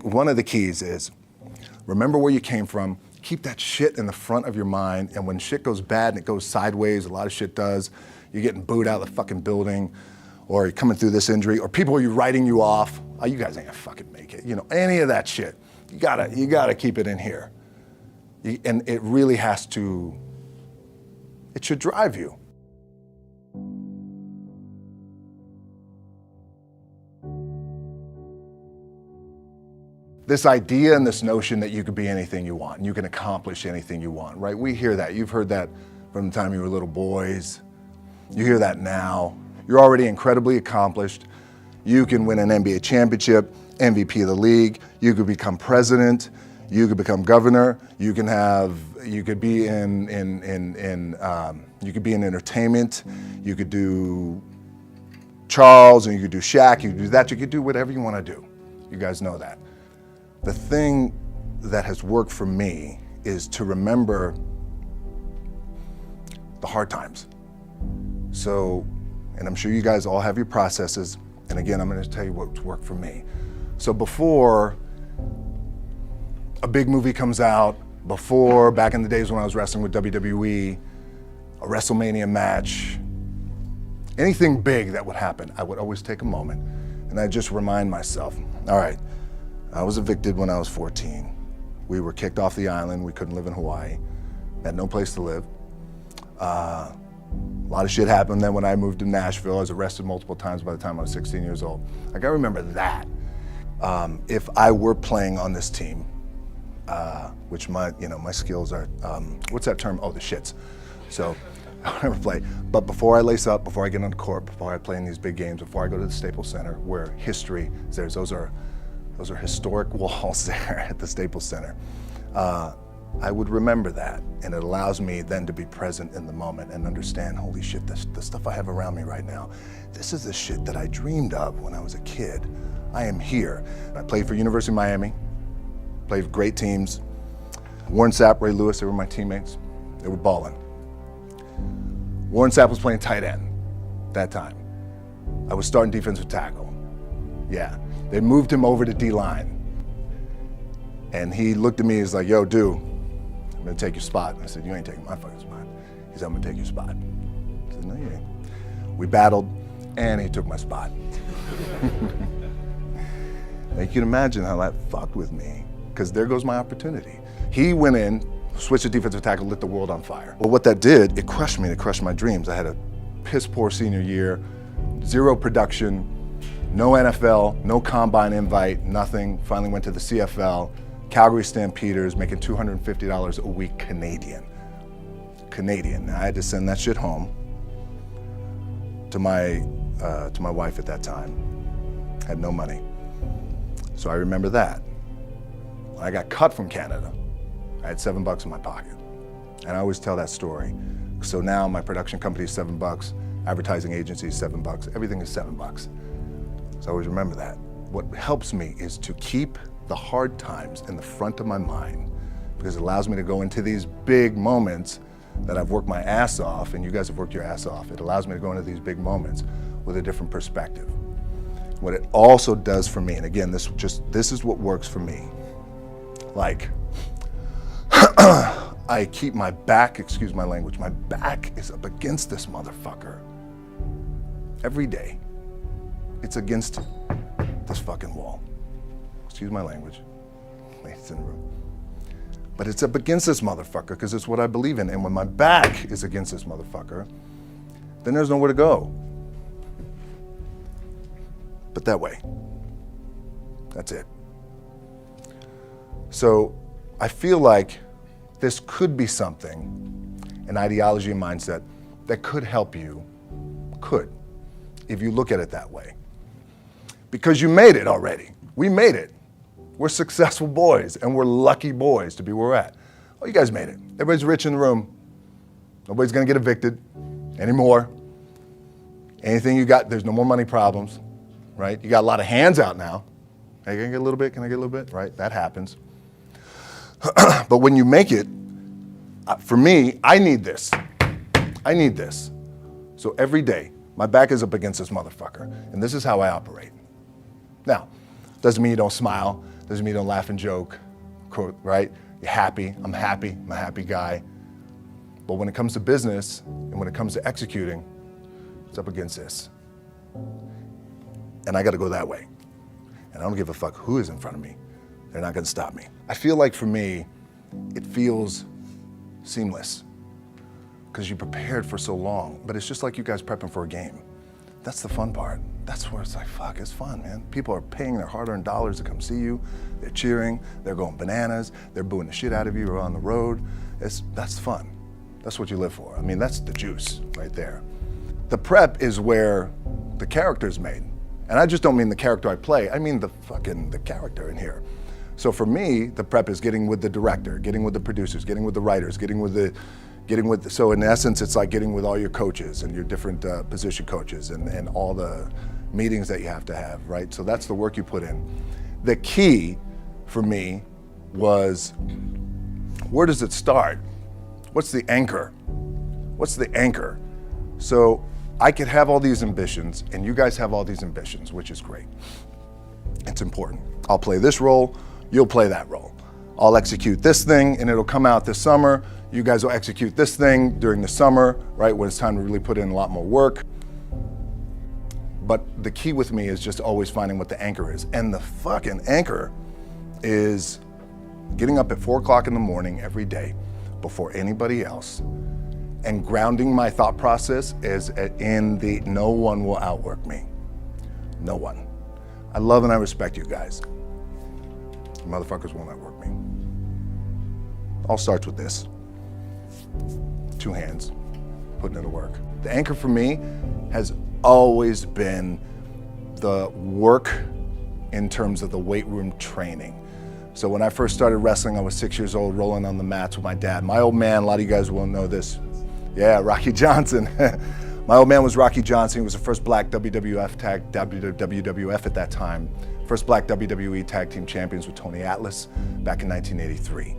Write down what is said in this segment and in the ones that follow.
One of the keys is remember where you came from, keep that shit in the front of your mind, and when shit goes bad and it goes sideways, a lot of shit does, you're getting booed out of the fucking building, or you're coming through this injury, or people are writing you off, oh, you guys ain't gonna fucking make it, any of that shit. You gotta keep it in here. And it really has to, it should drive you. This idea and this notion that you could be anything you want, and you can accomplish anything you want, right? We hear that. You've heard that from the time you were little boys. You hear that now. You're already incredibly accomplished. You can win an NBA championship, MVP of the league. You could become president. You could become governor. You could be in entertainment. You could do Charles, and you could do Shaq. You could do that. You could do whatever you want to do. You guys know that. The thing that has worked for me is to remember the hard times. So, and I'm sure you guys all have your processes, and again, I'm gonna tell you what's worked for me. So before a big movie comes out, before, back in the days when I was wrestling with WWE, a WrestleMania match, anything big that would happen, I would always take a moment and I'd just remind myself, all right, I was evicted when I was 14. We were kicked off the island. We couldn't live in Hawaii. Had no place to live. A lot of shit happened then when I moved to Nashville. I was arrested multiple times by the time I was 16 years old. I gotta remember that. If I were playing on this team, which my skills are, what's that term? Oh, the shits. So I never play. But before I lace up, before I get on the court, before I play in these big games, before I go to the Staples Center, where history is there, those are historic walls there at the Staples Center. I would remember that, and it allows me then to be present in the moment and understand, holy shit, the stuff I have around me right now, this is the shit that I dreamed of when I was a kid. I am here. I played for University of Miami, played for great teams. Warren Sapp, Ray Lewis, they were my teammates. They were balling. Warren Sapp was playing tight end that time. I was starting defensive tackle. Yeah. They moved him over to D-line. And he looked at me, he's like, yo, dude, I'm gonna take your spot. And I said, you ain't taking my fucking spot. He said, I'm gonna take your spot. I said, no, you ain't. We battled, and he took my spot. Now you can imagine how that fucked with me, because there goes my opportunity. He went in, switched to defensive tackle, lit the world on fire. Well, what that did, it crushed me, it crushed my dreams. I had a piss poor senior year, zero production, no NFL, no combine invite, nothing. Finally went to the CFL, Calgary Stampeders, making $250 a week Canadian. Now I had to send that shit home to my wife at that time. Had no money. So I remember that. When I got cut from Canada, I had $7 in my pocket. And I always tell that story. So now my production company is $7, advertising agency is $7, everything is $7. So I always remember that. What helps me is to keep the hard times in the front of my mind, because it allows me to go into these big moments that I've worked my ass off, and you guys have worked your ass off. It allows me to go into these big moments with a different perspective. What it also does for me, and again, this is what works for me. Like, I keep my back, excuse my language, my back is up against this motherfucker every day. It's against this fucking wall. Excuse my language, ladies in the room. But it's up against this motherfucker because it's what I believe in. And when my back is against this motherfucker, then there's nowhere to go. But that way. That's it. So I feel like this could be something, an ideology and mindset that could help you, if you look at it that way. Because you made it already. We made it. We're successful boys, and we're lucky boys to be where we're at. Oh, you guys made it. Everybody's rich in the room. Nobody's gonna get evicted anymore. Anything you got, there's no more money problems, right? You got a lot of hands out now. Hey, can I get a little bit? Can I get a little bit? Right, that happens. But when you make it, for me, I need this. I need this. So every day, my back is up against this motherfucker, and this is how I operate. Now, doesn't mean you don't smile, Doesn't mean you don't laugh and joke, right? You're happy, I'm a happy guy. But when it comes to business and when it comes to executing, it's up against this. And I gotta go that way. And I don't give a fuck who is in front of me. They're not gonna stop me. I feel like for me, it feels seamless because you prepared for so long, but it's just like you guys prepping for a game. That's the fun part. That's where it's like, fuck, it's fun, man. People are paying their hard-earned dollars to come see you. They're cheering, they're going bananas, they're booing the shit out of you or on the road. That's fun. That's what you live for. I mean, that's the juice right there. The prep is where the character's made. And I just don't mean the character I play, I mean the character in here. So for me, the prep is getting with the director, getting with the producers, getting with the writers, so in essence, it's like getting with all your coaches and your different position coaches and all the meetings that you have to have, right? So that's the work you put in. The key for me was, where does it start? What's the anchor? What's the anchor? So I could have all these ambitions and you guys have all these ambitions, which is great. It's important. I'll play this role, you'll play that role. I'll execute this thing and it'll come out this summer. You guys will execute this thing during the summer, right? When it's time to really put in a lot more work. But the key with me is just always finding what the anchor is. And the fucking anchor is getting up at 4 o'clock in the morning every day before anybody else and grounding my thought process is in the no one will outwork me. No one. I love and I respect you guys. You motherfuckers won't outwork me. All starts with this. 2 hands, putting it to work. The anchor for me has always been the work in terms of the weight room training. So when I first started wrestling, I was 6 years old, rolling on the mats with my dad. My old man, a lot of you guys will know this. Yeah, Rocky Johnson. My old man was Rocky Johnson. He was the first black WWF at that time. First black WWE tag team champions with Tony Atlas back in 1983.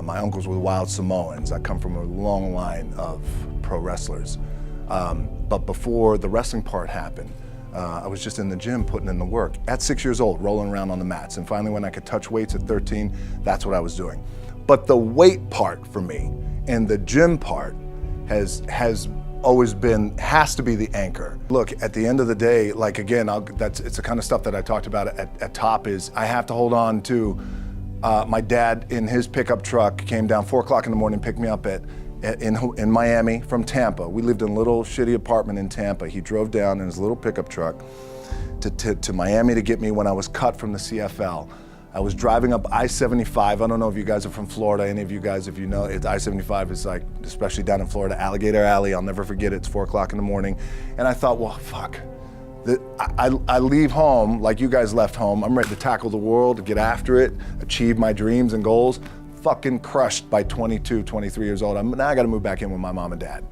My uncles were wild Samoans. I come from a long line of pro wrestlers. But before the wrestling part happened, I was just in the gym putting in the work. At 6 years old, rolling around on the mats. And finally when I could touch weights at 13, that's what I was doing. But the weight part for me and the gym part has always been, has to be the anchor. Look, at the end of the day, like again, it's the kind of stuff that I talked about at top is I have to hold on to my dad in his pickup truck came down 4 o'clock in the morning, picked me up in Miami from Tampa. We lived in a little shitty apartment in Tampa. He drove down in his little pickup truck to Miami to get me when I was cut from the CFL. I was driving up I-75. I don't know if you guys are from Florida, any of you guys, if you know, I-75 is like, especially down in Florida, Alligator Alley. I'll never forget it. It's 4 o'clock in the morning. And I thought, well, fuck. I leave home like you guys left home. I'm ready to tackle the world, to get after it, achieve my dreams and goals. Fucking crushed by 22, 23 years old. Now I gotta move back in with my mom and dad.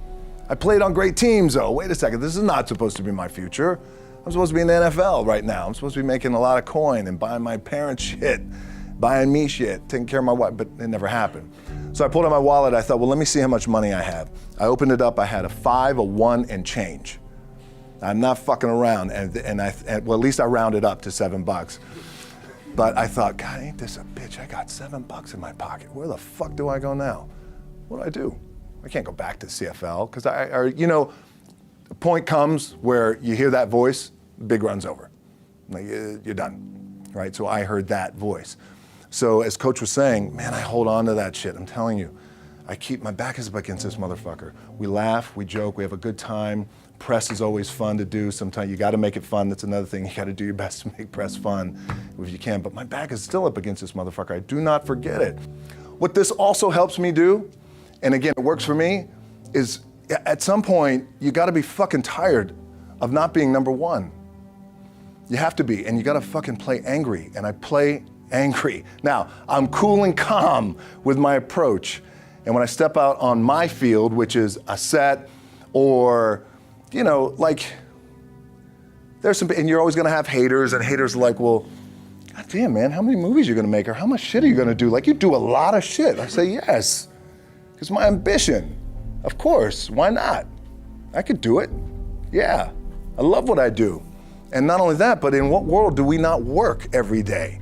I played on great teams though. Wait a second, this is not supposed to be my future. I'm supposed to be in the NFL right now. I'm supposed to be making a lot of coin and buying my parents shit, buying me shit, taking care of my wife, but it never happened. So I pulled out my wallet, I thought, well, let me see how much money I have. I opened it up, I had a 5, a 1, and change. I'm not fucking around, and well, at least I rounded up to $7. But I thought, God, ain't this a bitch? I got $7 in my pocket. Where the fuck do I go now? What do? I can't go back to CFL, because you know, the point comes where you hear that voice, big run's over. Like, you're done, right? So I heard that voice. So as Coach was saying, man, I hold on to that shit. I'm telling you, my back is up against this motherfucker. We laugh, we joke, we have a good time. Press is always fun to do. Sometimes you gotta make it fun. That's another thing. You gotta do your best to make press fun if you can. But my back is still up against this motherfucker. I do not forget it. What this also helps me do, and again, it works for me, is at some point, you gotta be fucking tired of not being number one. You have to be, and you gotta fucking play angry, and I play angry. Now, I'm cool and calm with my approach, and when I step out on my field, which is a set, or, you know, like, there's some, and you're always gonna have haters, and haters are like, well, God damn, man, how many movies are you gonna make, or how much shit are you gonna do? Like, you do a lot of shit. I say, yes, it's my ambition. Of course, why not? I could do it. Yeah, I love what I do. And not only that, but in what world do we not work every day?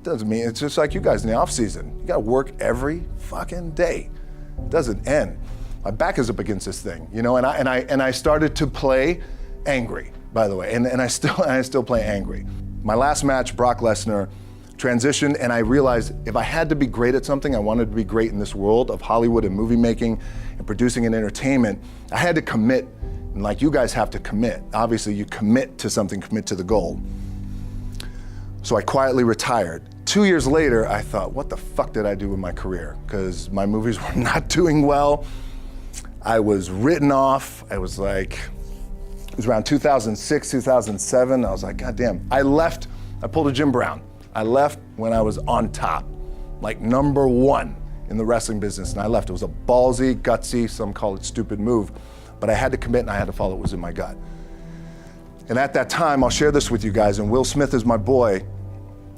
Doesn't mean, it's just like you guys in the off season. You gotta work every fucking day. It doesn't end. My back is up against this thing, you know, and I started to play angry, by the way, and I still play angry. My last match, Brock Lesnar, transitioned, and I realized if I had to be great at something, I wanted to be great in this world of Hollywood and movie making and producing and entertainment, I had to commit, and like you guys have to commit. Obviously, you commit to something, commit to the goal. So I quietly retired. 2 years later, I thought, what the fuck did I do with my career? Because my movies were not doing well. I was written off. I was like, it was around 2006, 2007. I was like, God damn. I left, I pulled a Jim Brown. I left when I was on top, like #1 in the wrestling business, and I left. It was a ballsy, gutsy, some call it stupid move, but I had to commit and I had to follow what was in my gut. And at that time, I'll share this with you guys, and Will Smith is my boy,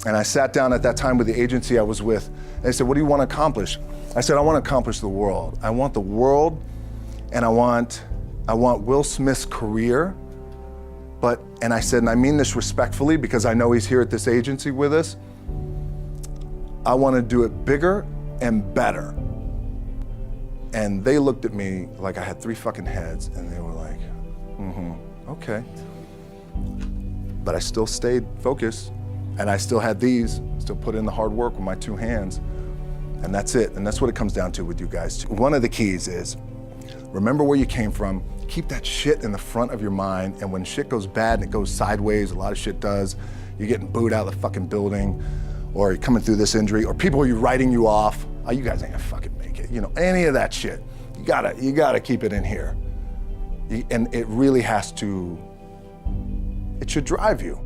and I sat down at that time with the agency I was with, and they said, what do you want to accomplish? I said, I want to accomplish the world. I want the world, and I want Will Smith's career, and I said, and I mean this respectfully because I know he's here at this agency with us, I want to do it bigger and better. And they looked at me like I had 3 fucking heads, and they were like, okay. But I still stayed focused, and I still had still put in the hard work with my 2 hands, and that's it. And that's what it comes down to with you guys. One of the keys is, remember where you came from, keep that shit in the front of your mind, and when shit goes bad and it goes sideways, a lot of shit does, you're getting booed out of the fucking building, or you're coming through this injury, or people are writing you off, oh, you guys ain't gonna fucking make it, you know, any of that shit. You gotta keep it in here. And it really has to, it should drive you.